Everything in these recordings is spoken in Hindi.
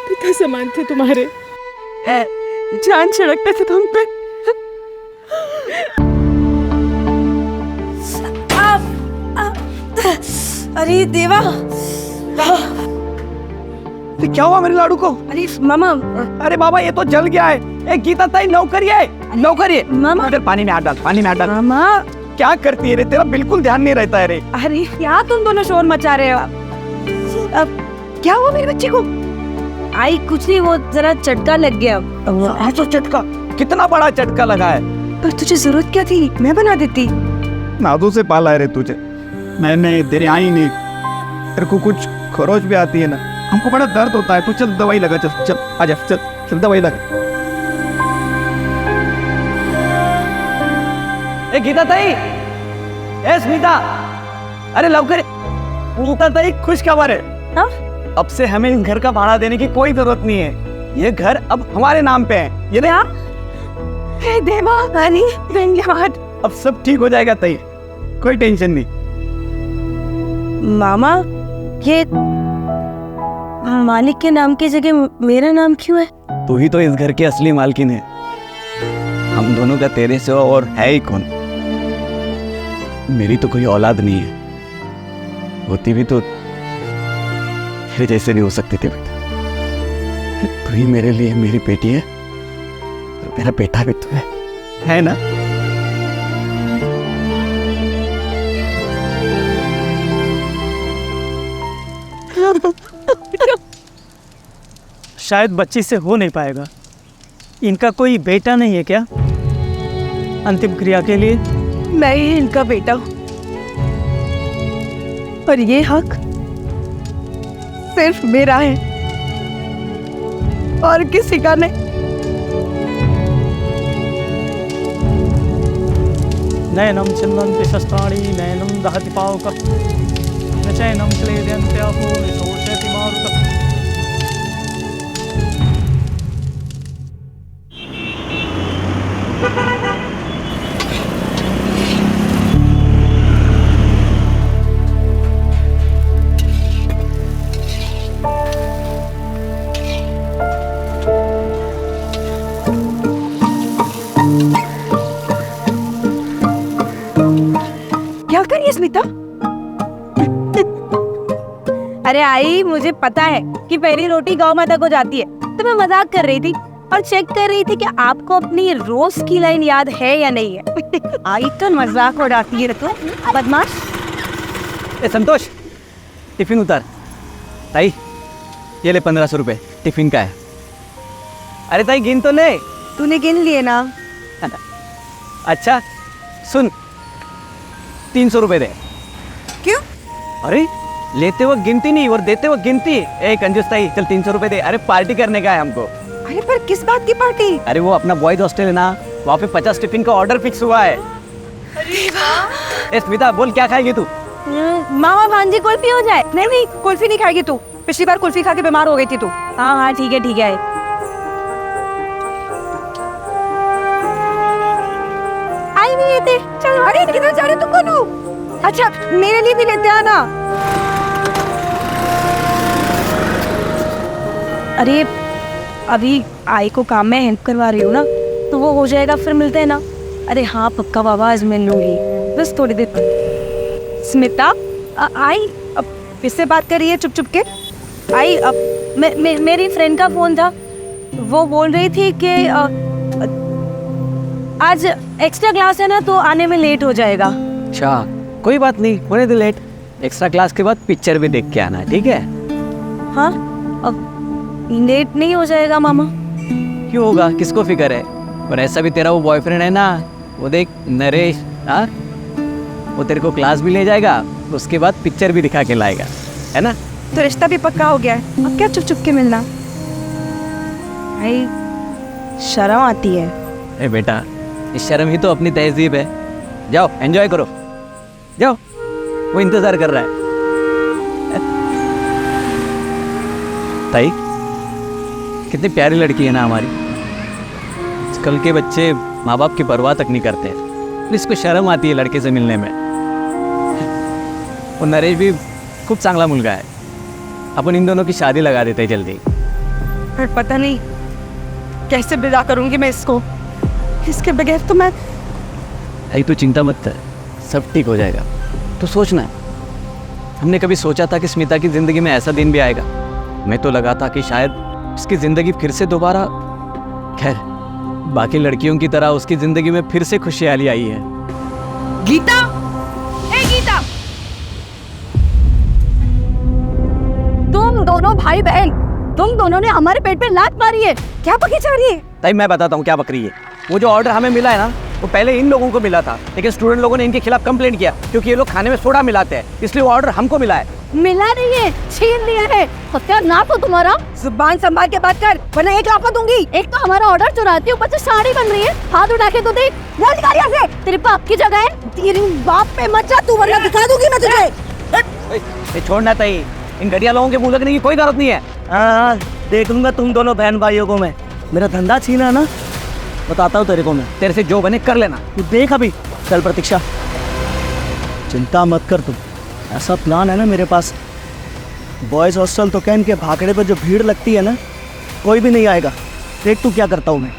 पिता समान थे तुम्हारे, जान छिड़कते थे तुम पे। अरे देवा, क्या हुआ मेरे लाडू को? अरे मामा, अरे बाबा ये तो जल गया है। गीता ताई नौकरी है, नौकरी है। मामा, इधर पानी में हाथ डाल, पानी में हाथ डाल। मामा क्या करती है रे, तेरा बिल्कुल ध्यान नहीं रहता है रे। अरे क्या तुम दोनों शोर मचा रहे हो? अब क्या हुआ मेरे बच्चे को? आई कुछ नहीं, वो जरा चटका लग गया। तो चटका? कितना बड़ा चटका लगा है? पर तुझे जरूरत क्या थी, मैं बना देती। नादू से पाला है रे तुझे मैंने, तेरे आई नहीं। तेरे को कुछ खरोच भी आती है ना, हमको बड़ा दर्द होता है। तू चल दवाई लगा, चल चल आजा, चल चल दवाई लगा। ए गीता ताई, ए स्मिता, अरे लवकर। गीता ताई खुश खबर है। हाँ? अब से हमें इन घर का भाड़ा देने की कोई जरूरत नहीं है। ये घर अब हमारे नाम पे है। ये क्या? हे देवा, रानी, धन्यवाद। अब सब ठीक हो जाएगा ताई, कोई टेंशन नहीं। मामा, ये मालिक के नाम की जगह मेरा नाम क्यों है? तू ही तो इस घर की असली मालकिन है। हम दोनों का तेरे सिवा और है ही कौन? मेरी तो कोई औलाद नहीं है, होती भी तो तेरे जैसे नहीं हो सकती थी बेटा। तू ही मेरे लिए मेरी बेटी है और मेरा बेटा भी तू है ना? शायद बच्ची से हो नहीं पाएगा। इनका कोई बेटा नहीं है क्या अंतिम क्रिया के लिए? मैं ही इनका बेटा हूँ, पर ये हक सिर्फ मेरा है और किसी का नहीं। नयनम छिन्दन्ति शस्त्राणि नयनम दहति पावकः न चैनं क्लेदयन्ति आपो न शोषयति मारुतः। क्या कर रही है स्मिता? अरे आई, मुझे पता है कि पहली रोटी गौ माता को जाती है, तो मैं मजाक कर रही थी और चेक कर रही थी कि आपको अपनी रोज की लाइन याद है या नहीं है। आई तो मजाक उड़ाती है तो बदमाश। ए संतोष, टिफिन उतार। ताई ये ले 1500 रुपए, टिफिन का है। अरे ताई गिन तो ले। तूने गिन लिए ना? अच्छा सुन, 300 रुपए दे। क्यों? अरे लेते वक्त गिनती नहीं और देते वक्त गिनती। ए कंजूस ताई, चल 300 रुपए दे। अरे पार्टी करने का है हमको। अरे पर किस बात की पार्टी? अरे वो अपना बॉयज हॉस्टल है ना, वहाँ पे 50 टिफिन का ऑर्डर फिक्स हुआ है। ए स्मिता बोल, क्या खाएगी तू? मामा भांजी कुल्फी हो जाए। नहीं नहीं, कुल्फी नहीं खाएगी तू। पिछली बार कुल्फी खा के बीमार हो गई थी तू। हाँ हाँ ठीक है ठीक है। आई नहीं लेते। चल, अरे किधर जा रहे तू कोनू? अच्छा मेरे लिए भी लेते आना। अरे अभी आई को काम में हेल्प करवा रही हूँ ना, तो वो हो जाएगा, फिर मिलते हैं ना। अरे हाँ पक्का बाबा, आज मिल लूंगी, बस थोड़ी देर। स्मिता, आई अब किससे बात कर रही है चुप चुप के? आई अब मेरी फ्रेंड का फोन था, वो बोल रही थी कि आज एक्स्ट्रा क्लास है ना, तो आने में लेट हो जाएगा। अच्छा कोई बात नहीं, होने दे लेट। एक्स्ट्रा क्लास के बाद पिक्चर भी देख के आना, ठीक है? हाँ अब लेट नहीं हो जाएगा मामा? क्यों होगा, किसको फिक्र है? और ऐसा भी तेरा वो बॉयफ्रेंड है ना, वो देख नरेश, हाँ वो तेरे को क्लास भी ले जाएगा, उसके बाद पिक्चर भी दिखा के लाएगा, है ना? तो रिश्ता भी पक्का हो गया है, अब क्या चुप चुप के मिलना? भाई शर्म आती है। ए बेटा, इस शर्म ही तो अपनी तहजीब है। जाओ एंजॉय करो, जाओ, वो इंतजार कर रहा है। ताई कितनी प्यारी लड़की है ना हमारी। आजकल के बच्चे माँ बाप की परवाह तक नहीं करते, इसको शर्म आती है लड़के से मिलने में। वो नरेश भी खूप चांगला मुलगा है, अपन इन दोनों की शादी लगा देते हैं जल्दी। पर पता नहीं कैसे विदा करूंगी मैं इसको, इसके बगैर तो मैं। भाई तू चिंता मत कर, सब ठीक हो जाएगा। तो सोचना है, हमने कभी सोचा था कि स्मिता की ज़िंदगी में ऐसा दिन भी आएगा? मैं तो लगा था कि शायद उसकी ज़िंदगी फिर से दोबारा, खैर बाकी लड़कियों की तरह उसकी ज़िंदगी में फिर से खुशहाली आई है। गीता, ए गीता, तुम दोनों भाई बहन, तुम दोनों ने हमारे पेट पे लात मारी है, क्या पकी जा रही है? ताई मैं बताता हूँ क्या बकरी है। वो जो ऑर्डर हमें मिला है ना, वो पहले इन लोगों को मिला था, लेकिन स्टूडेंट लोगों ने इनके खिलाफ कंप्लेंट किया क्योंकि ये लोग खाने में सोडा मिलाते हैं, इसलिए वो ऑर्डर हमको मिला है। मिला नहीं है, छीन लिया है। सत्यानाश हो तुम्हारा। जुबान संभाल के बात कर वरना एक लाफा दूंगी। एक तो हमारा ऑर्डर चुराती, ऊपर से साड़ी बन रही है। हाथ उठा के तो देख, ना निकाल यहाँ से। तेरे बाप की जगह है। तेरी बाप पे मत जा तू, वरना दिखा दूंगी मैं तुझे। ये छोड़ना ताई, इन घटिया लोगों के मुंह लगने की कोई जरूरत नहीं है। हाँ, देख लूंगा तुम दोनों बहन भाइयों को मैं। मेरा धंधा छीना ना, बताता हूँ तेरे को मैं। तेरे से जो बने कर लेना। तू देख अभी। चल प्रतीक्षा, चिंता मत कर तुम, ऐसा प्लान है ना मेरे पास। बॉयज़ हॉस्टल तो कैन के भाखड़े पर जो भीड़ लगती है ना, कोई भी नहीं आएगा। देख तू क्या करता हूँ मैं।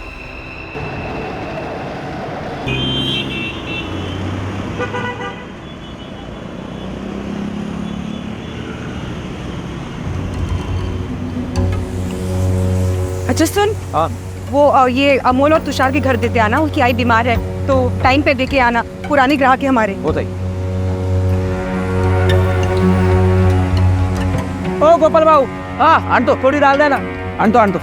अच्छा सुन, हाँ वो ये अमोल और तुषार के घर देते आना, उनकी आई बीमार है तो टाइम पे देके आना। पुराने ग्राहक है हमारे। वो ताई। ओ गोपाल बाबू, हाँ आन तो थोड़ी डाल देना। आन तो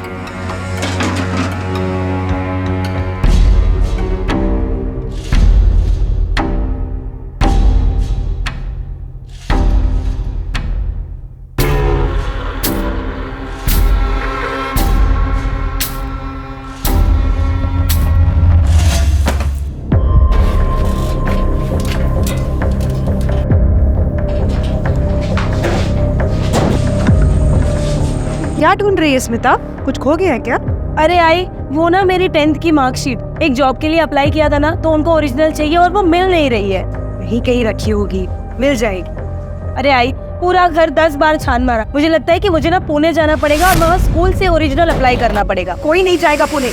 क्या ढूंढ रही है स्मिता? कुछ खो गया है क्या? अरे आई, वो ना मेरी 10th की मार्कशीट, एक जॉब के लिए अप्लाई किया था ना, तो उनको ओरिजिनल चाहिए और वो मिल नहीं रही है। यहीं कहीं रखी होगी, मिल जाएगी। अरे आई, पूरा घर 10 बार छान मारा। मुझे लगता है कि मुझे ना पुणे जाना पड़ेगा और वहाँ स्कूल से ओरिजिनल अप्लाई करना पड़ेगा। कोई नहीं जाएगा पुणे।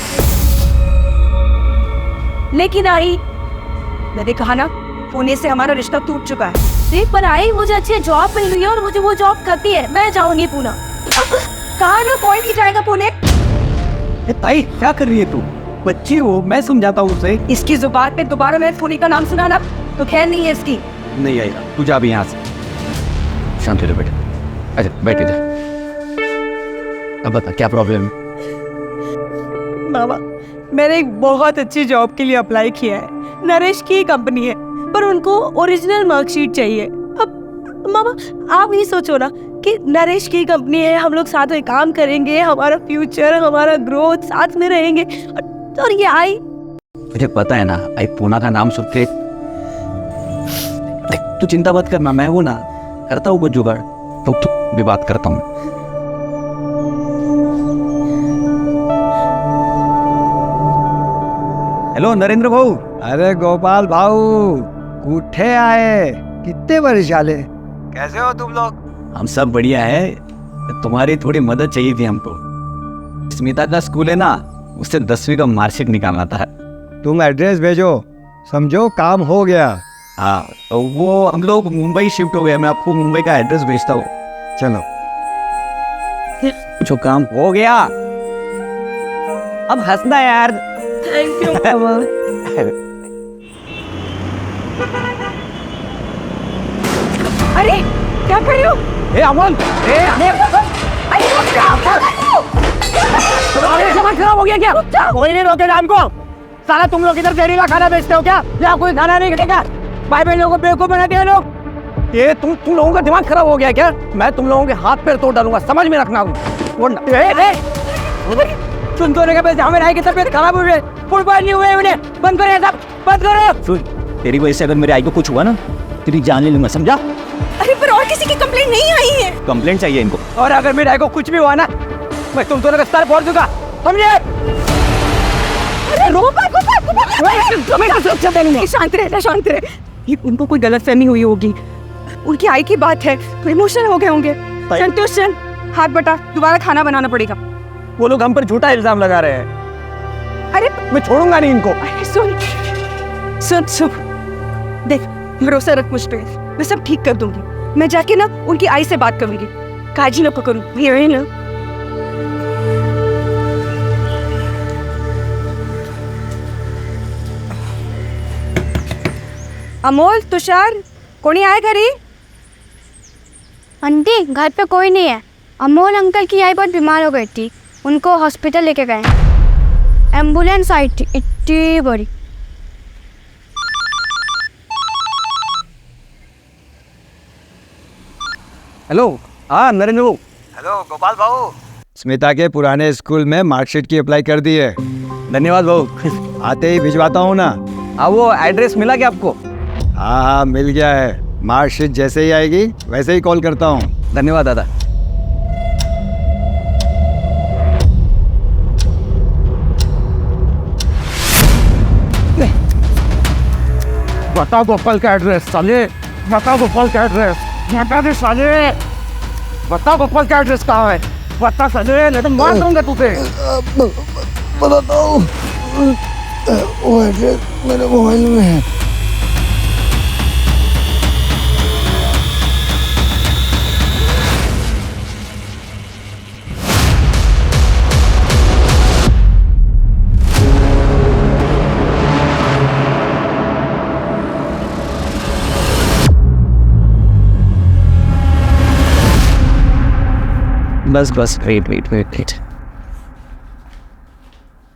लेकिन आई, मैंने कहा ना, पुणे से हमारा रिश्ता टूट चुका है। देख पर आई, मुझे अच्छी जॉब मिल रही है और मुझे वो जॉब करती है। मैं जाऊंगी पुणे। कहा ना कोई नहीं जाएगा पुणे। ताई क्या कर रही है तू? बच्ची हो, मैं समझाता हूँ उसे। इसकी जुबान पे दोबारा मैं पुणे का नाम सुना ना तो खैर नहीं है इसकी। नहीं आएगा, तू जा भी यहाँ से। शांत हो जा बेटा। अच्छा बैठ इधर। अब बता क्या प्रॉब्लम है? बाबा, मैंने एक बहुत अच्छी जॉब के लिए अप्लाई किया है। नरेश की कंपनी है, पर उनको ओरिजिनल मार्कशीट चाहिए। अब मामा आप ही सोचो ना कि नरेश की कंपनी है, हम लोग साथ में काम करेंगे, हमारा फ्यूचर, हमारा ग्रोथ साथ में रहेंगे। और ये आई, मुझे पता है ना, आई पूना का नाम सुन के। देख तू चिंता मत करना, मैं हूं ना, करता हूँ कुछ जुगाड़। तो भी बात करता हूँ। हेलो नरेंद्र भाऊ। अरे गोपाल भाऊ, उठे आए, कितने वर्ष झाले? कैसे हो तुम लोग? हम सब बढ़िया है, तुम्हारी थोड़ी मदद चाहिए थी हमको। स्मिता का स्कूल है ना, उससे 10वीं का मार्कशीट निकालना था। तुम एड्रेस भेजो, समझो काम हो गया। हाँ तो वो हम लोग मुंबई शिफ्ट हो गए, मैं आपको मुंबई का एड्रेस भेजता हूँ। चलो, जो काम हो गया, अब हंसना यार। Thank you. अरे क्या कर रही हो? ए अमन, दिमाग खराब हो गया क्या? कोई नहीं रोकेगा हमको। साला तुम लोग इधर जहरीला खाना बेचते हो क्या? या कोई खाना नहीं खिलाएगा? भाई बहन लोगों को बेवकूफ बना दिया लोग। ये तुम लोगों का दिमाग खराब हो गया क्या? मैं तुम लोगों के हाथ पैर तोड़ डालूंगा, समझ में रखना। सुन तो के पैसे हमें आई की तबीयत खराब हुई है, फुटबॉल नहीं हुए उन्हें। बंद करो ये सब, बंद करो। सुन, तेरी वजह से अगर मेरे आई को कुछ हुआ ना, तेरी जान ले लूंगा, समझा? अरे पर और किसी की कंप्लेंट नहीं आई है। कंप्लेंट चाहिए इनको। और अगर मेरे आई को कुछ भी हुआ ना, मैं तुम दोनों का सर फोड़ दूंगा, समझे? अरे शांत रहे, शांत रहे। ये उनको कोई गलतफहमी हुई होगी। उनकी आई की बात है तो इमोशनल हो गए होंगे। संतोष चल, हाथ बटा, दोबारा खाना बनाना पड़ेगा। वो लोग हम पर झूठा इल्जाम लगा रहे हैं। अरे मैं छोड़ूंगा नहीं इनको। अरे सुन सुन सुन, देख भरोसा रख मुझ पे, मैं सब ठीक कर दूंगी। मैं जाके ना उनकी आई से बात करूंगी, काजी ना पकड़ूं, ये ना। अमोल, तुषार, कोणी आहे घरी? आंटी घर पे कोई नहीं है। अमोल अंकल की आई बहुत बीमार हो गई थी, उनको हॉस्पिटल लेके गए। एम्बुलेंस आई थी इतनी बड़ी। हेलो, हाँ नरेंद्र बाबू। हेलो गोपाल बाबू, स्मिता के पुराने स्कूल में मार्कशीट की अप्लाई कर दी है। धन्यवाद बाबू। आते ही भिजवाता हूँ ना। हाँ, वो एड्रेस मिला क्या आपको? हाँ हाँ मिल गया है। मार्कशीट जैसे ही आएगी वैसे ही कॉल करता हूँ। धन्यवाद दादा। बता गोपाल का एड्रेस साले, बता गोपाल का एड्रेस, बता दे साले, बता गोपाल का एड्रेस कहाँ है, बता साले, नहीं तो मार दूंगा तुझे। बताता हूँ, वो एड्रेस मेरे मोबाइल में है। बस बस, वेट।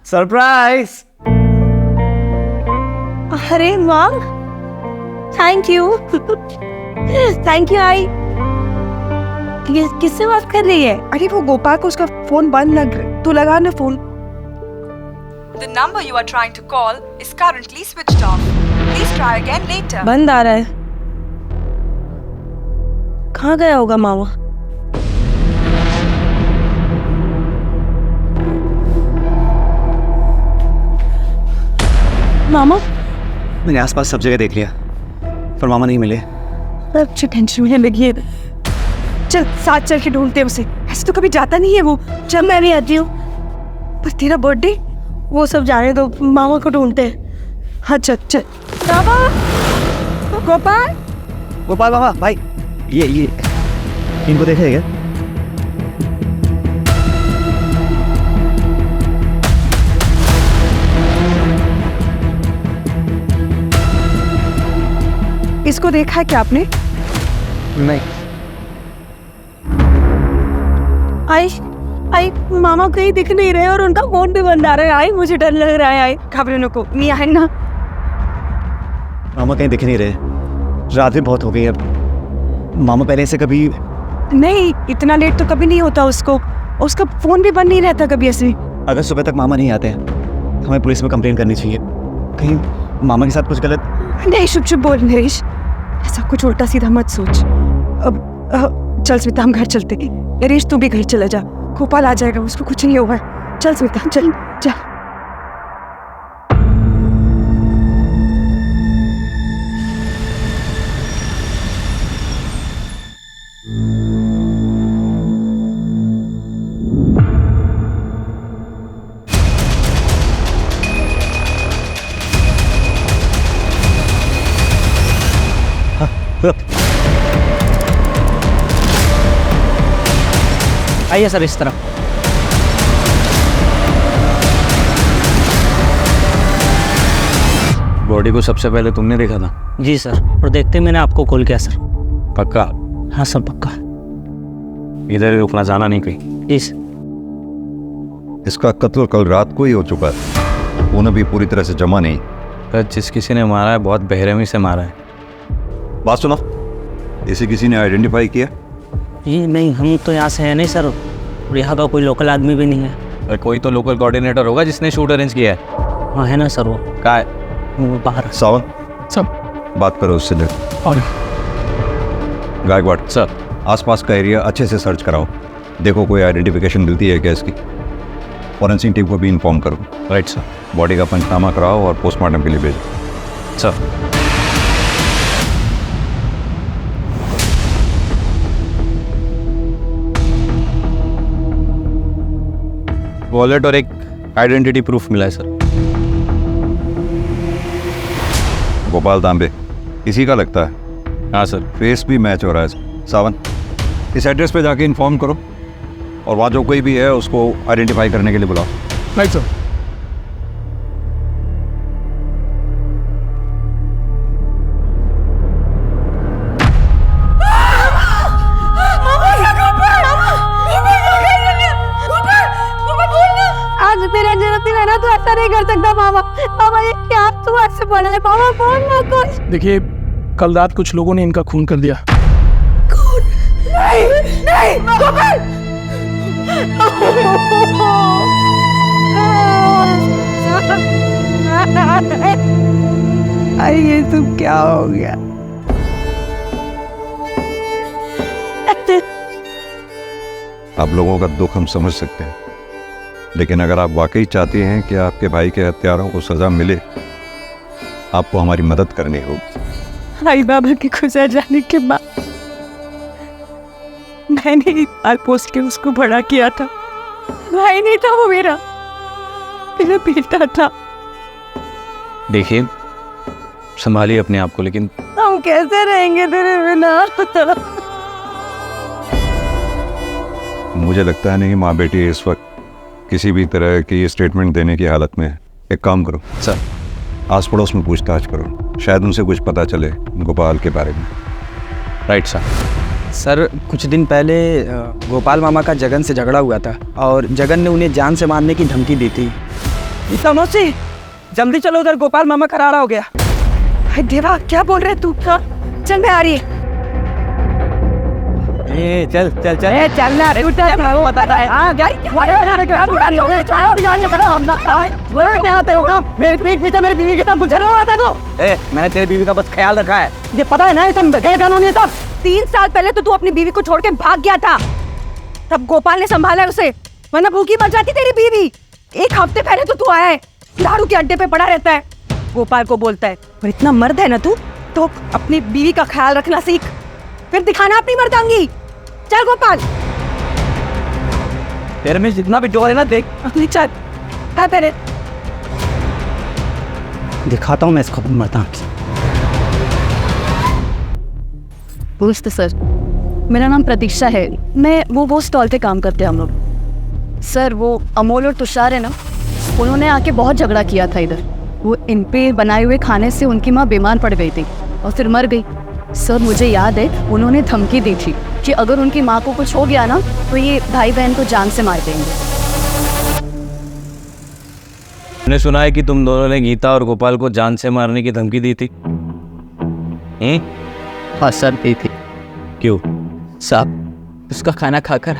सरप्राइज। अरे mom, thank you. Thank you आई। किससे बात कर रही है? अरे वो गोपाल को उसका फोन बंद लग रहा, तू लगा ना phone. The number you are trying to call is currently switched off. Please try again later. बंद आ रहा है। कहाँ गया होगा मामा? मामा, मैंने आसपास सब जगह देख लिया पर मामा नहीं मिले। अच्छी टेंशन में लगी है। चल साथ चल के ढूंढते हैं उसे, ऐसे तो कभी जाता नहीं है वो। जब मैं भी आती हूँ। पर तेरा बर्थडे? वो सब जाने दो, मामा को ढूंढते हैं। हाँ चल चल। गोपाल, गोपाल मामा भाई, ये इनको देखे क्या? इसको देखा है क्या आपने? नहीं। आई मामा कहीं दिख नहीं रहे और उनका फोन भी बंद आ रहा है। आई मुझे डर लग रहा है। आई घबराने को नहीं है ना। मामा कहीं दिख नहीं रहे, रात भी बहुत हो गई अब। मामा पहले से कभी नहीं, इतना लेट तो कभी नहीं होता उसको, उसका फोन भी बंद नहीं रहता कभी ऐसे। अगर सुबह तक मामा नहीं आते हैं हमें पुलिस में कंप्लेन करनी चाहिए। कहीं मामा के साथ कुछ गलत। नहीं, चुप बोल नरेश, ऐसा कुछ उल्टा सीधा मत सोच। अब चल स्मिता, हम घर चलते। नरेश तू भी घर चला जा, गोपाल आ जाएगा, उसको कुछ नहीं हुआ है। चल स्मिता, चल चल। आइए सर, इस तरफ। बॉडी को सबसे पहले तुमने देखा था? जी सर, और देखते मैंने आपको कॉल किया सर। पक्का? हाँ सर पक्का। इधर ही रुकना, जाना नहीं कहीं। जी सर। इसका कत्ल कल रात को ही हो चुका है, खून अभी पूरी तरह से जमा नहीं। पर जिस किसी ने मारा है बहुत बेरहमी से मारा है। बात सुनो, इसे किसी ने आइडेंटिफाई किया? जी नहीं, हम तो यहाँ से हैं नहीं सर, और यहाँ का कोई लोकल आदमी भी नहीं है। अरे कोई तो लोकल कोऑर्डिनेटर होगा जिसने शूट अरेंज किया है। हाँ है ना सर, वो कहाँ है? वो बाहर। सावन सब बात करो उससे। और गायकवाड़ सर, आसपास का एरिया अच्छे से सर्च कराओ, देखो कोई आइडेंटिफिकेशन मिलती है क्या इसकी। फॉरेंसिक टीम को भी इन्फॉर्म करो। Right sir. बॉडी का पंचनामा कराओ और पोस्टमार्टम के लिए भेजो। सर वॉलेट और एक आइडेंटिटी प्रूफ मिला है सर। गोपाल तांबे इसी का लगता है। हाँ सर। फेस भी मैच हो रहा है। सावन, इस एड्रेस पे जाके इन्फॉर्म करो और वहाँ जो कोई भी है उसको आइडेंटिफाई करने के लिए बुलाओ। Right sir. आज तेरा जन्मदिन है ना, तू ऐसा नहीं कर सकता मामा। मामा ये क्या तू ऐसे बना है? मामा बोल ना कुछ। देखिए, कल रात कुछ लोगों ने इनका खून कर दिया। नहीं नहीं गोपाल। अरे ये तुम क्या हो गया? आप लोगों का दुख हम समझ सकते हैं, लेकिन अगर आप वाकई चाहती हैं कि आपके भाई के हत्यारों को सजा मिले, आपको हमारी मदद करनी होगी। आई बाबा के गुजर जाने के बाद मैंने एक बार पोस्ट के उसको बड़ा किया था। भाई नहीं था वो, मेरा बेटा था। देखिए, संभालिए अपने आप को, लेकिन हम कैसे रहेंगे तेरे बिना? मुझे लगता है नहीं माँ बेटी इस वक्त किसी भी तरह की स्टेटमेंट देने की हालत में है। एक काम करो सर, आस पड़ोस में पूछताछ करो, शायद उनसे कुछ पता चले गोपाल के बारे में। Right sir. सर, कुछ दिन पहले गोपाल मामा का जगन से झगड़ा हुआ था और जगन ने उन्हें जान से मारने की धमकी दी थी। मौसी जल्दी चलो, उधर गोपाल मामा करारा हो गया। हाय देवा, क्या बोल रहे तू? चल मैं आ रही है। चल चल चल। चलना वो बता रहा है। हाँ मेरे पीठ पीछे मेरी बीवी के साथ गुजर रहा था तो। मैंने तेरी बीवी का बस ख्याल रखा है। ये पता है ना, ये सब कानूनी सब। 3 साल पहले तो तू अपनी बीवी को छोड़ के भाग गया था, तब गोपाल ने संभाला उसे, वरना भूखी मर जाती तेरी बीवी। 1 हफ्ते पहले तो तू आया है, दारू के अड्डे पे पड़ा रहता है, गोपाल को बोलता है। पर इतना मर्द है ना तू, तो अपनी बीवी का ख्याल रखना सीख, फिर दिखाना अपनी मर्दांगी। चल गोपाल। तेरे में जितना भी डोर है ना, देख चल। हाँ तेरे दिखाता हूँ मैं इसको अपनी मर्दांगी। पूछते सर, मेरा नाम प्रतीक्षा है, मैं वो स्टॉल पे काम करते हैं हम लोग। सर, वो अमोल और तुषार है ना, उन्होंने आके बहुत झगड़ा किया था इधर। वो इन पे बनाए हुए खाने से उनकी माँ बीमार पड़ गई थी और फिर मर गई। सर, मुझे याद है उन्होंने धमकी दी थी कि अगर उनकी माँ को कुछ हो गया ना, तो ये भाई बहन को जान से मार देंगे। मैंने सुना है कि तुम दोनों ने गीता और गोपाल को जान से मारने की धमकी दी थी। हाँ सर, दी थी। क्यों? साहब, उसका खाना खाकर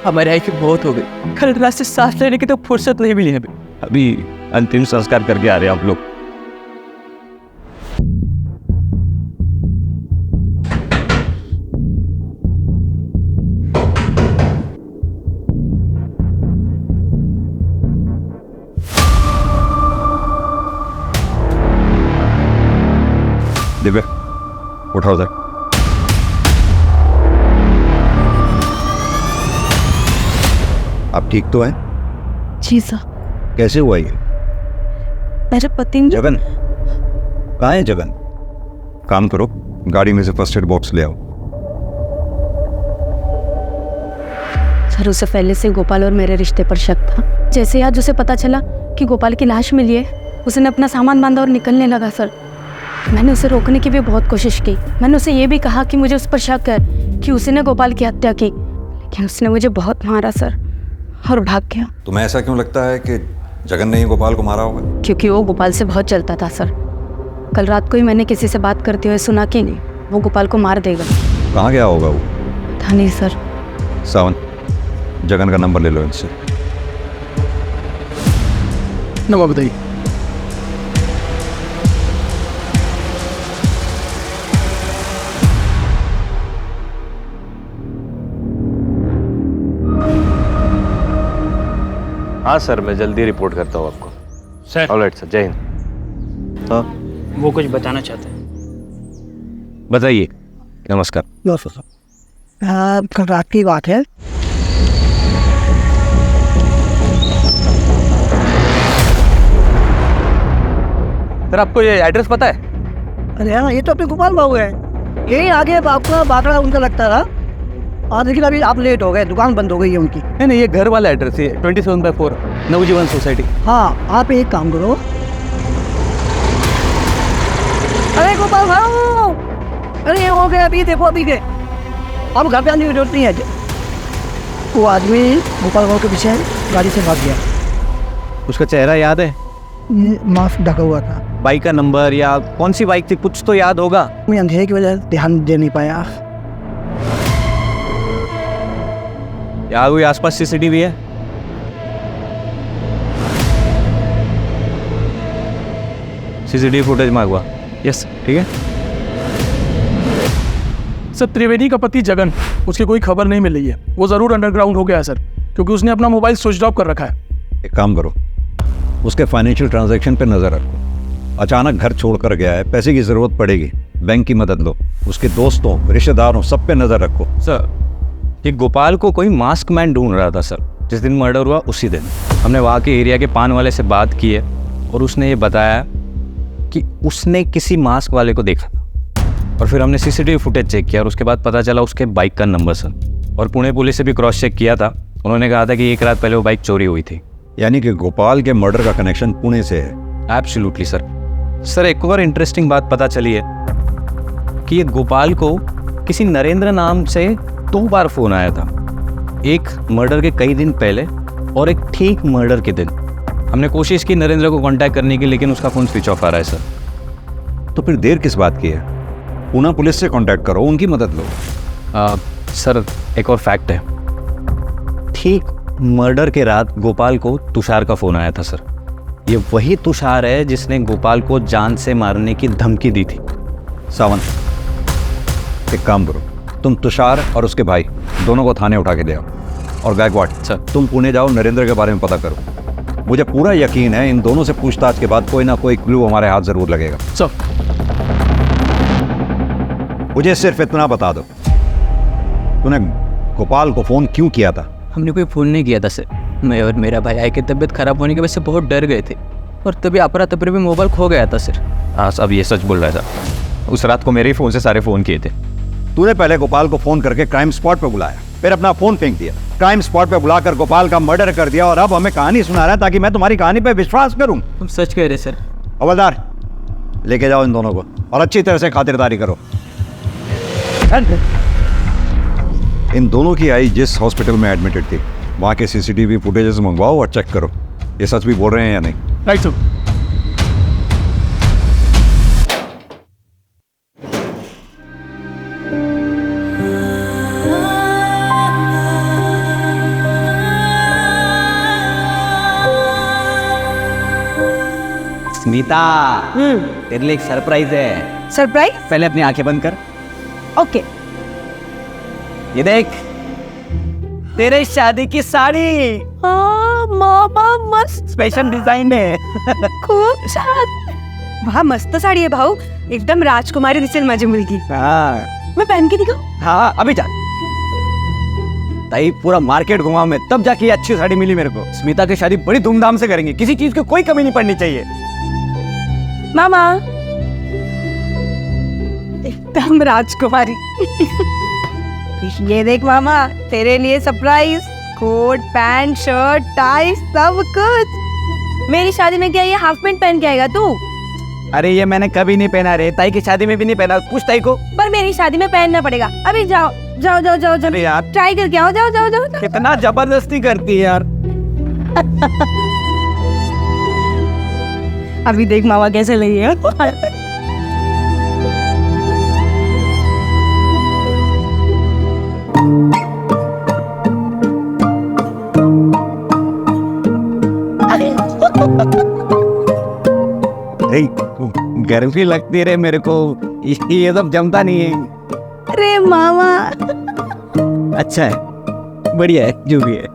हमारे आई की मौत हो गई। कल रात से सांस लेने की तो फुर्सत नहीं मिली हमें। अभी अंतिम संस्कार करके आ रहे हैं आप लोग। दिव्या, उठाओ उधर। आप ठीक तो हैं? जी सर। कैसे हुआ ये? मेरे पति ने जगन कहाँ है? जगन, काम करो, गाड़ी में से फर्स्ट एड बॉक्स ले आओ। सर, उसे पहले से गोपाल और मेरे रिश्ते पर शक था। जैसे आज उसे पता चला कि गोपाल की लाश मिली है, उसने अपना सामान बांधा और निकलने लगा। सर, मैंने उसे रोकने की भी बहुत कोशिश की। मैंने उसे ये भी कहा कि मुझे उस पर शक है कि उसने गोपाल की हत्या की, लेकिन उसने मुझे बहुत मारा सर, और भाग गया। तुम्हें ऐसा क्यों लगता है कि जगन ने ही गोपाल को मारा होगा? क्योंकि वो गोपाल से बहुत चलता था सर। कल रात को ही मैंने किसी से बात करते हुए सुना कि वो गोपाल को मार देगा। कहाँ गया होगा वो? था नहीं सर। सावन, जगन का नंबर ले लो इनसे। नंबर बताइए। हाँ सर, मैं जल्दी रिपोर्ट करता हूँ आपको। सर। ऑलराइट सर, जय हिंद। वो कुछ बताना चाहते हैं। बताइए। नमस्कार। कल रात की बात है, सर आपको ये एड्रेस पता है? अरे हाँ, ये तो अपने गोपाल बाबू है। यही आगे आपका बाकड़ा उनका लगता था। और लेकिन अभी आप लेट हो गए, दुकान बंद हो गई है उनकी। नहीं, ये घर वाला एड्रेस है, 27/4 नवजीवन सोसाइटी। हाँ, आप एक काम करो। अरे गोपाल बाबू, अरे ये हो गया, अभी देखो अभी के। अब घर पे आने की जरूरत नहीं है। वो आदमी गोपाल बाबू के पीछे गाड़ी से भाग गया। उसका चेहरा याद है? ये मास्क ढका हुआ था। बाइक का नंबर या कौन सी बाइक थी, कुछ तो याद होगा। मैं अंधेरे की वजह से ध्यान दे नहीं पाया। यहाँ कोई आसपास सीसीटीवी है? CCTV footage मांगवा। यस, ठीक है। सर त्रिवेदी का पति जगन, उसकी कोई खबर नहीं मिल रही है। वो जरूर अंडरग्राउंड हो गया है सर, क्योंकि उसने अपना मोबाइल स्विच ऑफ कर रखा है। एक काम करो, उसके फाइनेंशियल ट्रांजैक्शन पे नज़र रखो। अचानक घर छोड़कर गया है, पैसे की ज़रूरत पड़ेगी, बैंक की मदद लो। उसके दोस्तों, रिश्तेदारों, सब पे नज़र रखो। सर, ये गोपाल को कोई मास्क मैन ढूंढ रहा था सर। जिस दिन मर्डर हुआ उसी दिन हमने वहाँ के एरिया के पान वाले से बात की है और उसने ये बताया कि उसने किसी मास्क वाले को देखा था। और फिर हमने सीसीटीवी फुटेज चेक किया और उसके बाद पता चला उसके बाइक का नंबर सर। और पुणे पुलिस से भी क्रॉस चेक किया था, उन्होंने कहा था कि एक रात पहले वो बाइक चोरी हुई थी। यानी कि गोपाल के मर्डर का कनेक्शन पुणे से है। Absolutely sir. सर, एक और इंटरेस्टिंग बात पता चली है कि ये गोपाल को किसी नरेंद्र नाम से 2 बार फोन आया था। एक मर्डर के कई दिन पहले और एक ठीक मर्डर के दिन। हमने कोशिश की नरेंद्र को कांटेक्ट करने की, लेकिन उसका फ़ोन स्विच ऑफ आ रहा है सर। तो फिर देर किस बात की है? पुणे पुलिस से कांटेक्ट करो, उनकी मदद लो। सर, एक और फैक्ट है। ठीक मर्डर के रात गोपाल को तुषार का फ़ोन आया था सर। ये वही तुषार है जिसने गोपाल को जान से मारने की धमकी दी थी। सावंत, एक काम करो, तुम तुषार और उसके भाई दोनों को थाने उठा के ले आओ। और गायकवाड़ सर, तुम पुणे जाओ, नरेंद्र के बारे में पता करो। मुझे पूरा यकीन है इन दोनों से पूछताछ के बाद कोई ना कोई क्लू हमारे हाथ जरूर लगेगा। सर, मुझे सिर्फ इतना बता दो, तूने गोपाल को फोन क्यों किया था? हमने कोई फ़ोन नहीं किया था सर। मैं और मेरा भाई आई की तबीयत खराब होने की वजह से बहुत डर गए थे और तभी अपरा तपरे में मोबाइल खो गया था सर। हाँ, अब ये सच बोल रहा था। उस रात को मेरे ही फ़ोन से सारे फ़ोन किए थे। तूने पहले गोपाल को फोन करके क्राइम स्पॉट पे बुलाया, फिर अपना फोन फेंक दिया, क्राइम स्पॉट पे बुलाकर गोपाल का मर्डर कर दिया और अब हमें कहानी सुना रहा है ताकि मैं तुम्हारी कहानी पे विश्वास करूं। तुम सच कह रहे सर। हवलदार, लेके जाओ इन दोनों को और अच्छी तरह से खातिरदारी करो। इन दोनों की आई जिस हॉस्पिटल में एडमिटेड थी, वहाँ के सीसीटीवी फुटेजेस मंगवाओ और चेक करो ये सच भी बोल रहे हैं या नहीं। Right sir. स्मिता, तेरे लिए एक सरप्राइज है। सरप्राइज? पहले अपनी आंखें बंद कर। ओके। ये देख, तेरे शादी की साड़ी। हाँ मामा, मस्त स्पेशल डिजाइन है। खूब साथ। वाह, मस्त साड़ी है भाऊ, एकदम राजकुमारी दिसेल माझी मुलगी। हाँ मैं पहन के दिखाऊं? हाँ, अभी जा। ताई पूरा मार्केट घुमाऊं मैं, तब जाके ये अच्छी साड़ी मिली मेरे को। स्मिता की शादी बड़ी धूमधाम से करेंगे, किसी चीज की कोई कमी नहीं पड़नी चाहिए। मामा, एकदम राजकुमारी। ये देख मामा, तेरे लिए surprise, coat pant shirt tie सब कुछ। मेरी शादी में क्या ये हाफ पैंट पहन के आएगा तू? अरे ये मैंने कभी नहीं पहना रे, ताई की शादी में भी नहीं पहना। पूछ ताई को। पर मेरी शादी में पहनना पड़ेगा। अभी जाओ जाओ जाओ जाओ जाओ, यार ट्राई करके आओ, जाओ जाओ जाओ। कितना जबरदस्ती करती है यार। अभी देख मामा कैसे लगी है। गर्मी लगती रे मेरे को, ये सब जमता नहीं है। अरे मामा, अच्छा है, बढ़िया है, जो भी है।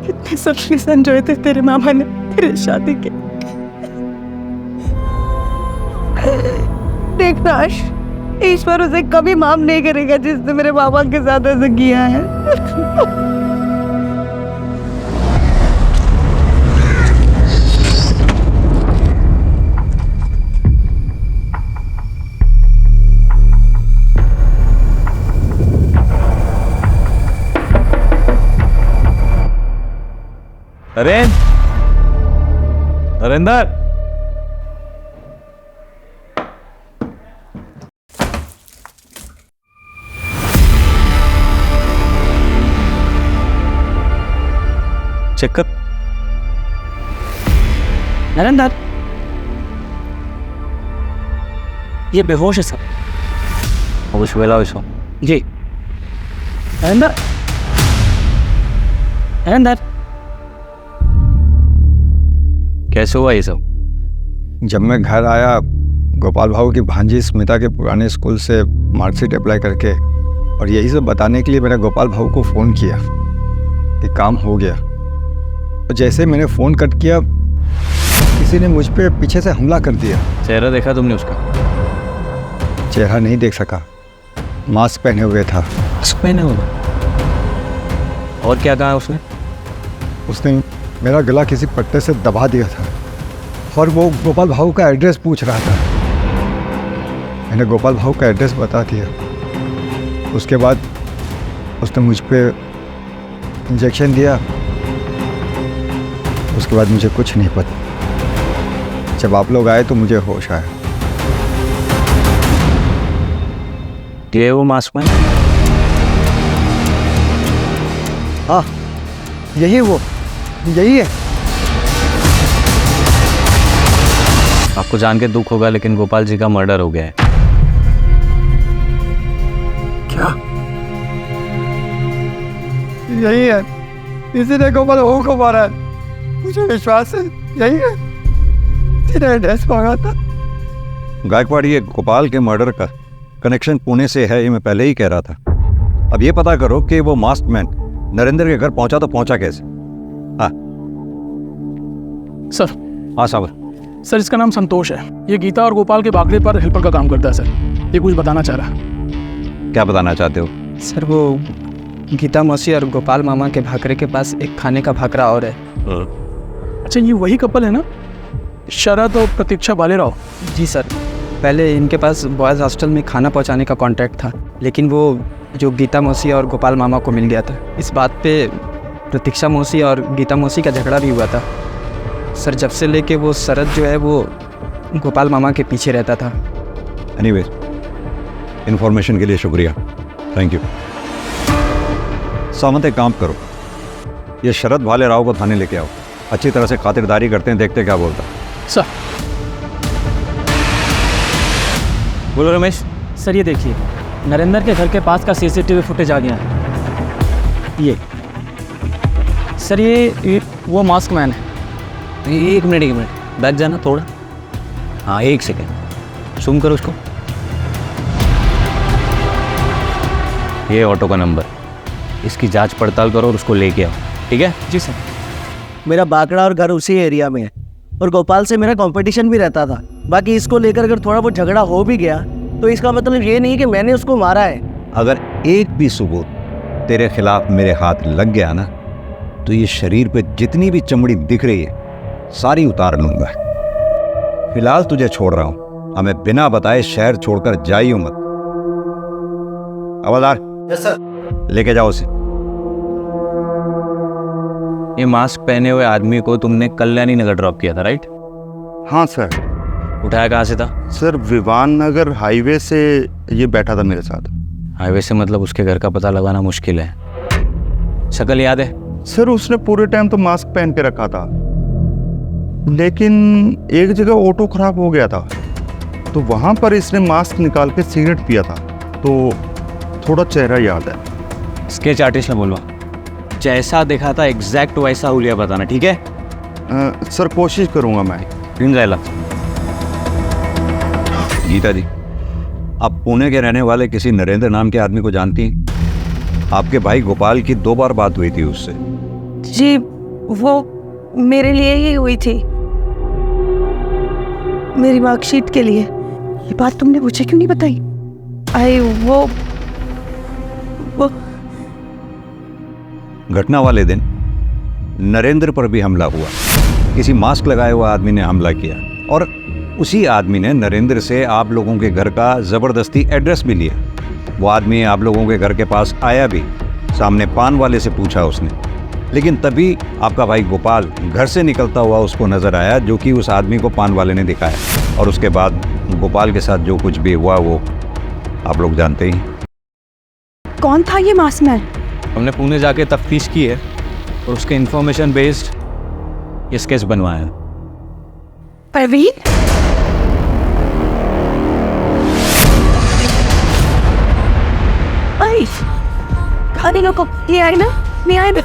कितने सरप्राइज एंजॉय थे तेरे मामा ने तेरे शादी के। देखना, ईश्वर उसे कभी माफ नहीं करेगा जिसने मेरे मामा के साथ ऐसा किया है। नरेंद्र, चेक कर। नरेंद्र, ये बेहोश है सब। होश वेला वैसा जी। नरेंद्र, नरेंद्र, कैसे हुआ ये सब? जब मैं घर आया, गोपाल भाऊ की भांजी स्मिता के पुराने स्कूल से मार्कशीट अप्लाई करके, और यही सब बताने के लिए मैंने गोपाल भाऊ को फ़ोन किया कि काम हो गया। और जैसे मैंने फ़ोन कट किया, किसी ने मुझ पे पीछे से हमला कर दिया। चेहरा देखा तुमने उसका? चेहरा नहीं देख सका, मास्क पहने हुए था। मास्क पहने हुए? और क्या कहा उसने? उसने मेरा गला किसी पट्टे से दबा दिया था और वो गोपाल भाऊ का एड्रेस पूछ रहा था। मैंने गोपाल भाऊ का एड्रेस बता दिया। उसके बाद उसने मुझ पे इंजेक्शन दिया। उसके बाद मुझे कुछ नहीं पता। जब आप लोग आए तो मुझे होश आया। ये वो मास्क में? हाँ, यही है। आपको जान के दुख होगा, लेकिन गोपाल जी का मर्डर हो गया है। क्या? यही है, इसी ने गोपाल भाऊ को मारा है। मुझे विश्वास है यही है, इसी ने एड्रेस मांगा था। गायकवाड़, ये गोपाल के मर्डर का कनेक्शन पुणे से है, ये मैं पहले ही कह रहा था। अब ये पता करो कि वो मास्क मैन नरेंद्र के घर पहुंचा तो पहुंचा कैसे? हाँ सर। हाँ साबर। सर, इसका नाम संतोष है। ये गीता और गोपाल के भागने पर हेल्पर का काम करता है सर। ये कुछ बताना चाह रहा है। क्या बताना चाहते हो? सर, वो गीता मौसी और गोपाल मामा के भाकरे के पास एक खाने का भाकरा और है। अच्छा, ये वही कपल है ना, शरद और प्रतीक्षा भालेराव? जी सर। पहले इनके पास बॉयज़ हॉस्टल में खाना पहुंचाने का कॉन्ट्रैक्ट था, लेकिन वो जो गीता मौसी और गोपाल मामा को मिल गया था। इस बात पे प्रतीक्षा मौसी और गीता मौसी का झगड़ा भी हुआ था सर। जब से लेके वो शरद जो है वो गोपाल मामा के पीछे रहता था। एनीवे, इन्फॉर्मेशन के लिए शुक्रिया, थैंक यू। सामंत, एक काम करो, ये शरद भालेराव को थाने लेके आओ। अच्छी तरह से खातिरदारी करते हैं, देखते क्या बोलता। सर। बोलो रमेश। सर, ये देखिए, नरेंद्र के घर के पास का सीसीटीवी फुटेज आ गया है। ये सर, ये वो मास्क मैन है। एक मिनट, बैठ जाना थोड़ा। हाँ, एक सेकेंड, जूम करो उसको। ये ऑटो का नंबर, इसकी जांच पड़ताल करो और उसको लेके आओ, ठीक है? जी सर। मेरा बाकड़ा और घर उसी एरिया में है और गोपाल से मेरा कंपटीशन भी रहता था। बाकी इसको लेकर अगर थोड़ा बहुत झगड़ा हो भी गया तो इसका मतलब ये नहीं कि मैंने उसको मारा है। अगर एक भी सबूत तेरे खिलाफ मेरे हाथ लग गया ना, तो ये शरीर पे जितनी भी चमड़ी दिख रही है सारी उतार लूंगा। फिलहाल तुझे छोड़ रहा हूं, हमें बिना बताए शहर छोड़कर जाइयो मत। हवलदार। Yes sir. लेके जाओ उसे। ये मास्क पहने हुए आदमी को तुमने कल्याणी नगर ड्रॉप किया था, राइट? हाँ सर। उठाया कहाँ से था? सर, विवान नगर हाईवे से ये बैठा था मेरे साथ। हाईवे से मतलब उसके घर का पता लगाना मुश्किल है। शक्ल याद है? सर, उसने पूरे टाइम तो मास्क पहन के रखा था, लेकिन एक जगह ऑटो खराब हो गया था तो वहाँ पर इसने मास्क निकाल के सिगरेट पिया था, तो थोड़ा चेहरा याद है। स्केच आर्टिस्ट ने बोलवा, जैसा देखा था एग्जैक्ट वैसा हुलिया बताना, ठीक है? सर, कोशिश करूँगा मैं। गीता जी, आप पुणे के रहने वाले किसी नरेंद्र नाम के आदमी को जानती हैं? आपके भाई गोपाल की 2 बार बात हुई थी उससे। जी, वो मेरे लिए ही हुई थी, मेरी मार्कशीट के लिए। ये बात तुमने मुझे क्यों नहीं बताई? वो घटना वाले दिन नरेंद्र पर भी हमला हुआ। किसी मास्क लगाए हुआ आदमी ने हमला किया और उसी आदमी ने नरेंद्र से आप लोगों के घर का ज़बरदस्ती एड्रेस भी लिया। वो आदमी आप लोगों के घर के पास आया भी, सामने पान वाले से पूछा उसने, लेकिन तभी आपका भाई गोपाल घर से निकलता हुआ उसको नजर आया, जो कि उस आदमी को पान वाले ने दिखाया। और उसके बाद गोपाल के साथ जो कुछ भी हुआ वो आप लोग जानते ही। कौन था ये मासमैन? हमने पुणे जाके तफ्तीश की है और उसके इंफॉर्मेशन बेस्ड ये स्केच बनवाया है। परवीन? आई खाने लोग ये आए ना, नहीं आए ना।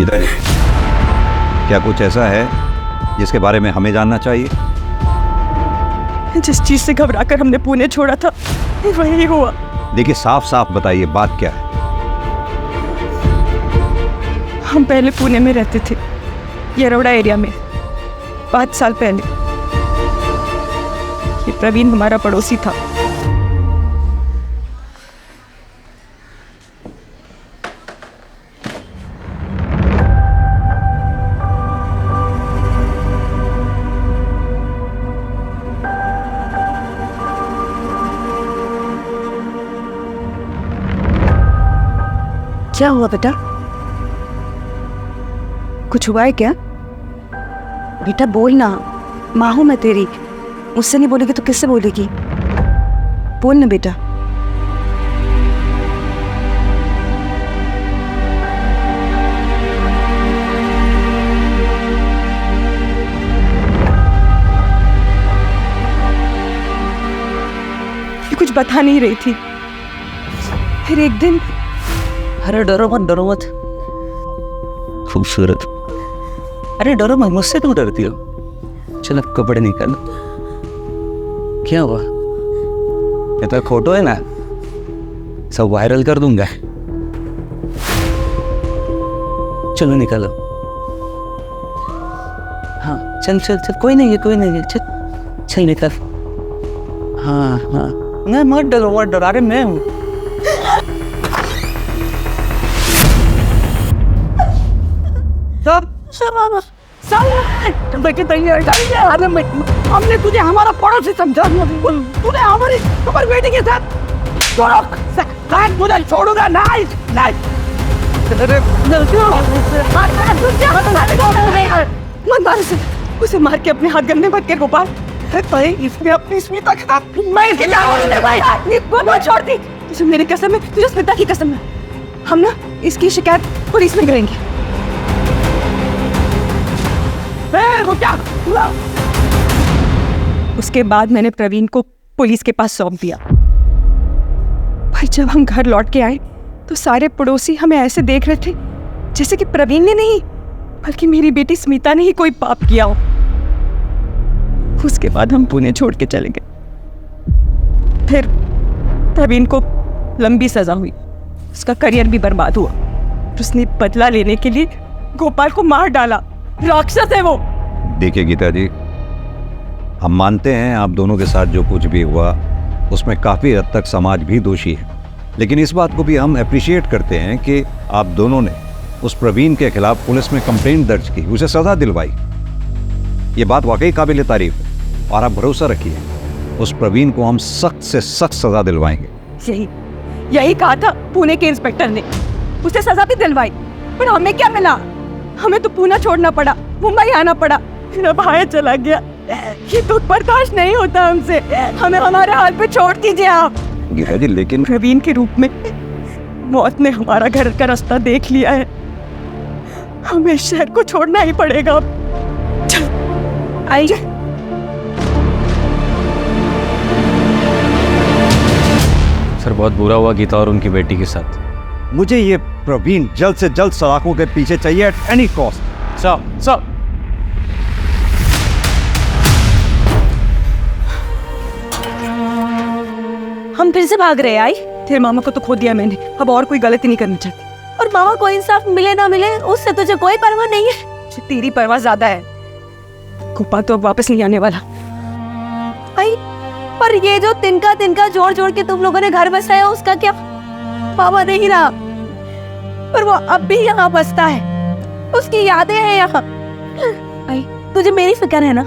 इधर क्या कुछ ऐसा है जिसके बारे में हमें जानना चाहिए? जिस चीज से घबराकर हमने पुणे छोड़ा था वही हुआ। देखिए, साफ साफ बताइए बात क्या है। हम पहले पुणे में रहते थे, येरवड़ा एरिया में, 5 साल पहले। ये प्रवीण हमारा पड़ोसी था। क्या हुआ बेटा? कुछ हुआ है क्या? बेटा बोल ना, माँ हूं मैं तेरी। मुझसे नहीं बोलेगी तो किससे बोलेगी? बोल ना बेटा। ये कुछ बता नहीं रही थी। फिर एक दिन, अरे डरो मत। खूबसूरत। अरे डरो मत, मुझसे क्यों डरती हो? चल अब कपड़े निकाल। क्या हुआ? ये तो फोटो है ना, सब वायरल कर दूंगा। चलो निकालो। हाँ चल, कोई नहीं है, चल निकल। हाँ नहीं, मत डरो। अरे मैं हूँ। हमने तुझे हमारा पड़ोसी समझा, तूने हमारी खबर बेटी के साथ मुझे छोड़ूंगा नहीं। मत मार उसे, मार के अपने हाथ गंदे मत कर गोपाल। इसने अपनी स्मिता के साथ मैं छोड़ दी। तुझे मेरी कसम है, तुझे स्मिता की कसम है। हम ना इसकी शिकायत पुलिस में करेंगे। उसके बाद मैंने प्रवीण को पुलिस के पास सौंप दिया। भाई जब हम घर लौट के आए तो सारे पड़ोसी हमें ऐसे देख रहे थे जैसे कि प्रवीण ने नहीं बल्कि मेरी बेटी स्मिता ने ही कोई पाप किया हो। उसके बाद हम पुणे छोड़ के चले गए। फिर प्रवीण को लंबी सजा हुई, उसका करियर भी बर्बाद हुआ। उसने बदला लेने के लिए गोपाल को मार डाला। राक्षस है वो। देखिए गीता जी, हम मानते हैं आप दोनों के साथ जो कुछ भी हुआ उसमें काफ़ी हद तक समाज भी दोषी है, लेकिन इस बात को भी हम अप्रिशिएट करते हैं कि आप दोनों ने उस प्रवीण के खिलाफ पुलिस में कंप्लेंट दर्ज की, उसे सज़ा दिलवाई। ये बात वाकई काबिल तारीफ है और आप भरोसा रखिए उस प्रवीण को हम सख्त से सख्त सज़ा दिलवाएंगे। यही कहा था पुणे के इंस्पेक्टर ने, उसे सज़ा भी दिलवाई। पर हमें क्या मिला? हमें तो पुणे छोड़ना पड़ा, मुंबई आना पड़ा, फिर अब आया चला गया। ये दुख बर्दाश्त नहीं होता हमसे। हमें हमारे हाल पे छोड़ दीजिए आप। गीता जी लेकिन प्रवीण के रूप में मौत ने हमारा घर का रास्ता देख लिया है। हमें शहर को छोड़ना ही पड़ेगा अब। आइए। सर बहुत बुरा हुआ गीता और उनकी बेटी के साथ। मुझे ये प्रवीण जल्द से जल्द सलाखों के पीछे चाहिए एट एनी कॉस्ट। सर हम फिर से भाग रहे। आई तेरे मामा को तो खो दिया मैंने, अब और कोई गलती नहीं करनी चाहती। और मामा को इंसाफ मिले ना मिले उससे तुझे कोई परवाह नहीं है। तेरी परवाह ज्यादा है। गोपाल तो अब वापस नहीं आने वाला। आई पर ये जो तिनका जोड़ जोड़ के तुम लोगों ने घर बसाया उसका क्या? मामा नहीं रहा पर वो अब भी यहाँ बसता है, उसकी यादें हैं यहाँ। आई तुझे मेरी फिक्र है ना?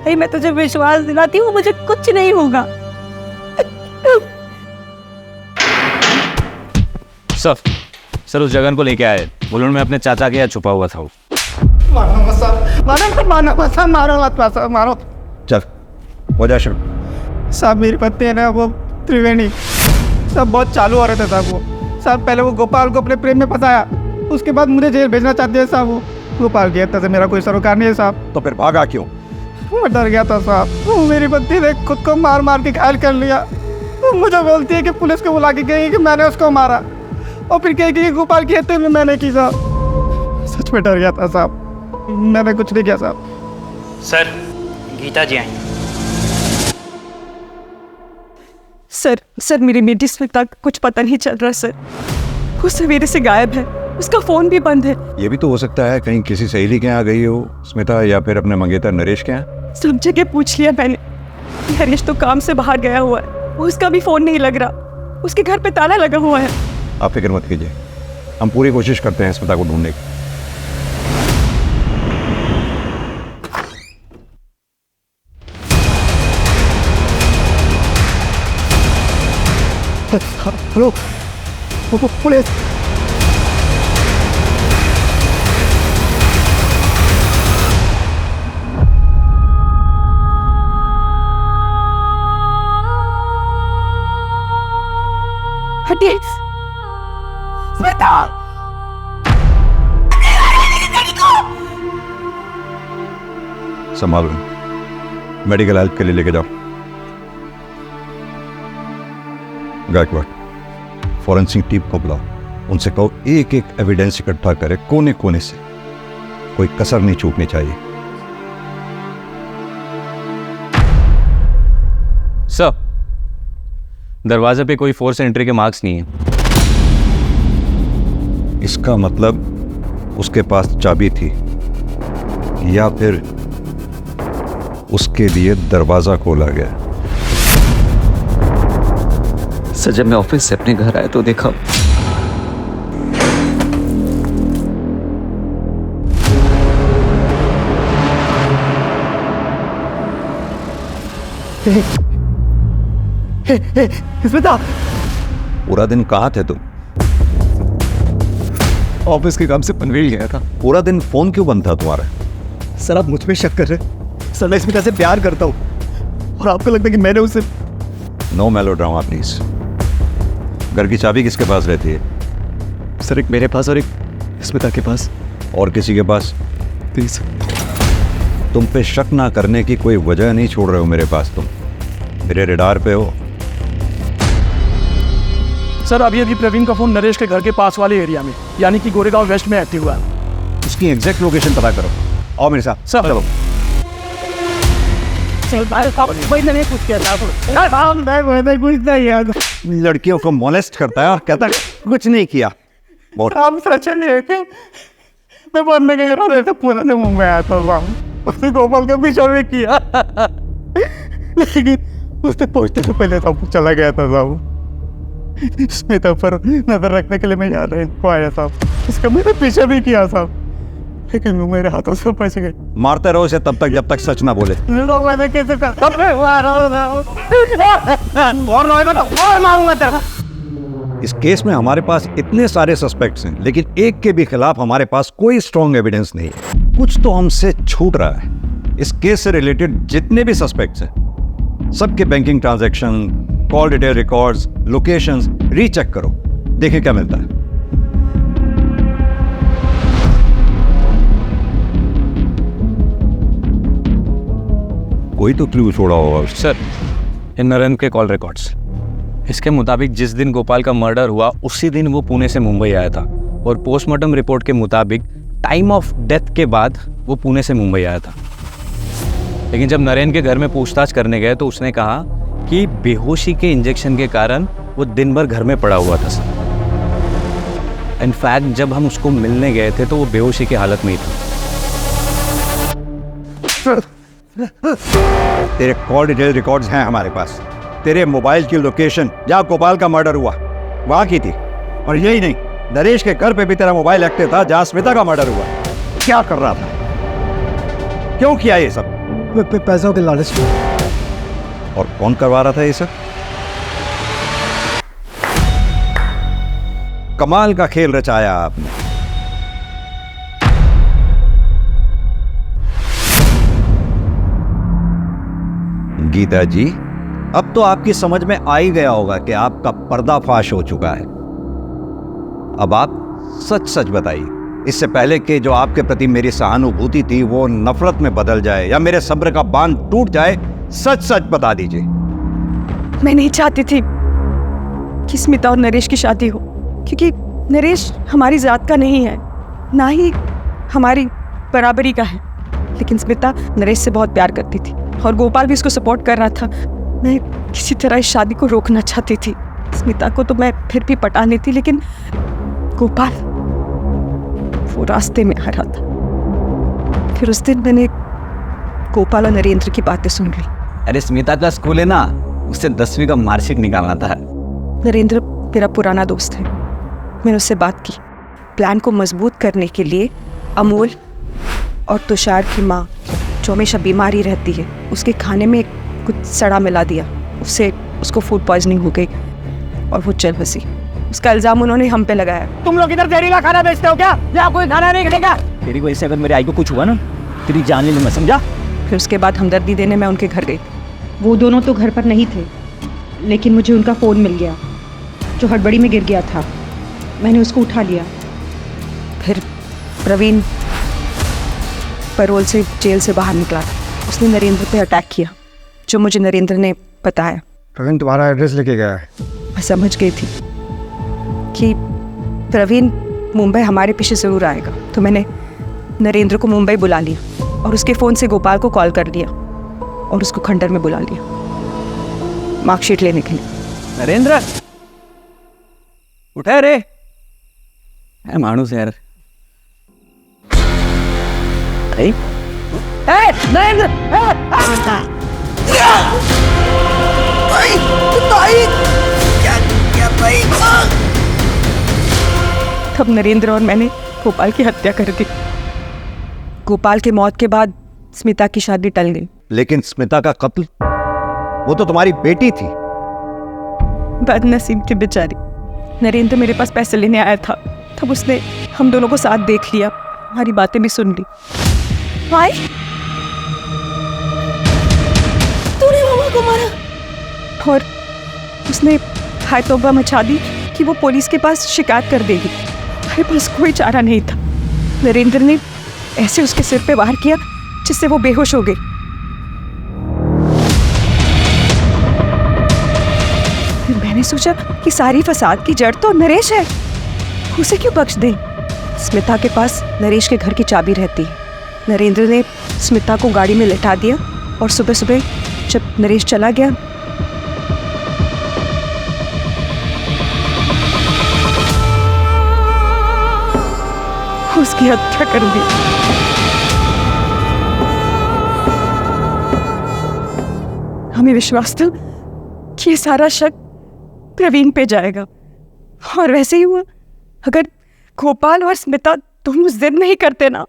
आई मैं तुझे विश्वास दिलाती हूँ मुझे कुछ नहीं होगा। सर सर उस जगन को लेके आए, बोलो मैं अपने चाचा के यहाँ छुपा हुआ था वो। मारो। चल हो जा शुरू। साहब मेरी पत्नी है ना वो त्रिवेणी, सब बहुत चालू हो रहे थे साहब वो। साहब पहले वो गोपाल को अपने प्रेम में फंसाया, उसके बाद मुझे जेल भेजना चाहते हैं साहब। वो गोपाल की हत्या से मेरा कोई सरोकार नहीं है साहब। तो फिर भागा क्यों? मैं डर गया था साहब। वो मेरी पत्नी ने खुद को मार मार के घायल कर लिया। वो मुझे बोलती है कि पुलिस को बुला के गई कि मैंने उसको मारा, और फिर कहेगी कि गोपाल की हत्या में मैंने की साहब। सच में डर गया था साहब, मैंने कुछ नहीं किया साहब। सर गीता जी आई। सर मेरी बेटी स्मिता कुछ पता नहीं चल रहा सर, वो सवेरे से गायब है, उसका फोन भी बंद है। ये भी तो हो सकता है कहीं किसी सहेली के यहाँ गई हो स्मिता, या फिर अपने मंगेतर नरेश के यहाँ। सब जगह पूछ लिया मैंने, नरेश तो काम से बाहर गया हुआ है, उसका भी फोन नहीं लग रहा, उसके घर पे ताला लगा हुआ है। आप फिक्र मत कीजिए, हम पूरी कोशिश करते हैं स्मिता को ढूंढने की। Hello police. हटिए स्मिता। संभालो, मेडिकल हेल्प के लिए लेके जाओ। गायकवाड़, फॉरेंसिक टीम को बुलाओ, उनसे कहो एक एक एविडेंस इकट्ठा करे कोने कोने से, कोई कसर नहीं चूकनी चाहिए। सर दरवाजे पे कोई फोर्स एंट्री के मार्क्स नहीं है। इसका मतलब उसके पास चाबी थी, या फिर उसके लिए दरवाजा खोला गया। सर जब मैं ऑफिस से अपने घर आया तो देखा स्मिता, पूरा दिन कहाँ थे तुम? ऑफिस के काम से पनवेल गया था। पूरा दिन फोन क्यों बंद था तुम्हारा? सर आप मुझ पे शक कर रहे? सर मैं स्मिता से प्यार करता हूँ और आपको लगता है कि मैंने उसे। No melodrama please. घर की चाबी किसके पास रहती है? सर एक मेरे पास और एक स्मिता के पास। और किसी के पास? प्लीज। तुम पे शक ना करने की कोई वजह नहीं छोड़ रहे हो मेरे पास, तुम मेरे रडार पे हो। सर अभी प्रवीण का फोन नरेश के घर के पास वाले एरिया में, यानी कि गोरेगांव वेस्ट में एक्टिव हुआ है। उसकी एग्जैक्ट लोकेशन पता करो। आओ मेरे साथ। सर चलो। लड़कियों को मोलेस्ट करता है और कहता है कुछ नहीं किया। आप सच नहीं थे, मैं बनने के इरादे से पुराने मुंबई आया था साहब। उसने गोपाल का पीछा भी किया, लेकिन उससे पहुंचने से पहले सब चला गया था साहब। स्मिता पर नजर रखने के लिए मैं यहाँ रहने को आया साहब। इसका मैंने पीछा भी किया साहब, लेकिन वो मेरे हाथों से बच गई। मारते रहो इसे तब तक जब तक सच ना बोले। लोग मैंने कैसे मारूंगा तेरा। इस केस में हमारे पास इतने सारे सस्पेक्ट्स हैं, लेकिन एक के भी खिलाफ हमारे पास कोई स्ट्रॉन्ग एविडेंस नहीं है। कुछ तो हमसे छूट रहा है। इस केस से रिलेटेड जितने भी सस्पेक्ट्स हैं, सबके banking transaction, call detail records, locations recheck करो, देखिए क्या मिलता है। कोई तो क्लू छोड़ा होगा। सर इन नरेंद्र के कॉल रिकॉर्ड्स, इसके मुताबिक जिस दिन गोपाल का मर्डर हुआ उसी दिन वो पुणे से मुंबई आया था, और पोस्टमार्टम रिपोर्ट के मुताबिक टाइम ऑफ डेथ के बाद वो पुणे से मुंबई आया था। लेकिन जब नरेंद्र के घर में पूछताछ करने गए तो उसने कहा कि बेहोशी के इंजेक्शन के कारण वो दिन भर घर में पड़ा हुआ था सर। इनफैक्ट जब हम उसको मिलने गए थे तो वो बेहोशी की हालत में ही था। तेरे कॉल डिटेल रिकॉर्ड्स हैं हमारे पास। तेरे मोबाइल की लोकेशन जहाँ गोपाल का मर्डर हुआ वहाँ की थी, और यही नहीं, नरेश के घर पे भी तेरा मोबाइल एक्टिव था जहाँ स्मिता का मर्डर हुआ। क्या कर रहा था? क्यों किया ये सब? पैसों के लालच में। और कौन करवा रहा था ये सब? कमाल का खेल रचाया आपने। गीता जी, अब तो आपकी समझ में आ ही गया होगा कि आपका पर्दाफाश हो चुका है। अब आप सच सच बताइए, इससे पहले कि जो आपके प्रति मेरी सहानुभूति थी वो नफरत में बदल जाए या मेरे सब्र का बांध टूट जाए, सच सच बता दीजिए। मैं नहीं चाहती थी कि स्मिता और नरेश की शादी हो, क्योंकि नरेश हमारी जात का नहीं है, ना ही हमारी बराबरी का है। लेकिन स्मिता नरेश से बहुत प्यार करती थी और गोपाल भी उसको सपोर्ट कर रहा था। मैं किसी तरह इस शादी को रोकना चाहती थी। स्मिता को तो मैं फिर भी पटा लेती, लेकिन गोपाल वो रास्ते में आ रहा था। फिर उस दिन मैंने गोपाल और नरेंद्र की बातें सुन ली। अरे स्मिता का स्कूल है ना, उससे 10वीं का मार्कशीट निकालना था। नरेंद्र मेरा पुराना दोस्त है। मैंने उससे बात की। प्लान को मजबूत करने के लिए अमोल और तुषार की माँ, जो हमेशा बीमारी रहती है, उसके खाने में कुछ सड़ा मिला दिया। उससे उसको फूड पॉइजनिंग हो गई और वो चल बसी। उसका इल्जाम उन्होंने हम पे लगाया। तुम लोग इधर जहरीला खाना बेचते हो क्या? या कोई खाना नहीं खिलेगा? तेरी वजह से अगर मेरे आई को कुछ हुआ ना, तेरी जान ले लूँ मैं, समझा? फिर उसके बाद हमदर्दी देने मैं उनके घर गई। वो दोनों तो घर पर नहीं थे, लेकिन मुझे उनका फ़ोन मिल गया जो हड़बड़ी में गिर गया था। मैंने उसको उठा लिया। फिर प्रवीण पैरोल से जेल से बाहर निकला। उसने नरेंद्र पे अटैक किया, जो मुझे नरेंद्र ने बताया। प्रवीण तुम्हारा एड्रेस लेके गया है। मैं समझ गई थी कि प्रवीण मुंबई हमारे पीछे ज़रूर आएगा, तो मैंने नरेंद्र को मुंबई बुला लिया और उसके फ़ोन से गोपाल को कॉल कर लिया और उसको खंडर में बुला लिया मार्कशीट लेने के लिए। नरेंद्र उठे रे, है मानुस यार। नरेंद्र! तब नरेंद्र और मैंने गोपाल की हत्या कर दी। गोपाल की मौत के बाद स्मिता की शादी टल गई। लेकिन स्मिता का कत्ल, वो तो तुम्हारी बेटी थी। बदनसीब थी बेचारी। नरेंद्र मेरे पास पैसे लेने आया था, तब उसने हम दोनों को साथ देख लिया, हमारी बातें भी सुन ली। भाई, तूने मामा को मारा? और उसने हाय तौबा मचा दी कि वो पुलिस के पास शिकायत कर देगी। हमारे पास कोई चारा नहीं था। नरेंद्र ने ऐसे उसके सिर पे वार किया जिससे वो बेहोश हो गई। फिर मैंने सोचा कि सारी फसाद की जड़ तो नरेश है, उसे क्यों बख्श दें। स्मिता के पास नरेश के घर की चाबी रहती है। नरेंद्र ने स्मिता को गाड़ी में लिटा दिया और सुबह सुबह जब नरेश चला गया, उसकी हत्या कर दी। हमें विश्वास था कि ये सारा शक प्रवीण पे जाएगा, और वैसे ही हुआ। अगर गोपाल और स्मिता दोनों जिद नहीं करते ना,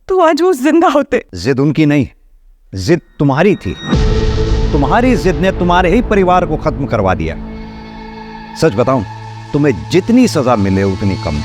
तो आज वो जिंदा होते। जिद उनकी नहीं, जिद तुम्हारी थी। तुम्हारी जिद ने तुम्हारे ही परिवार को खत्म करवा दिया। सच बताऊं, तुम्हें जितनी सजा मिले उतनी कम।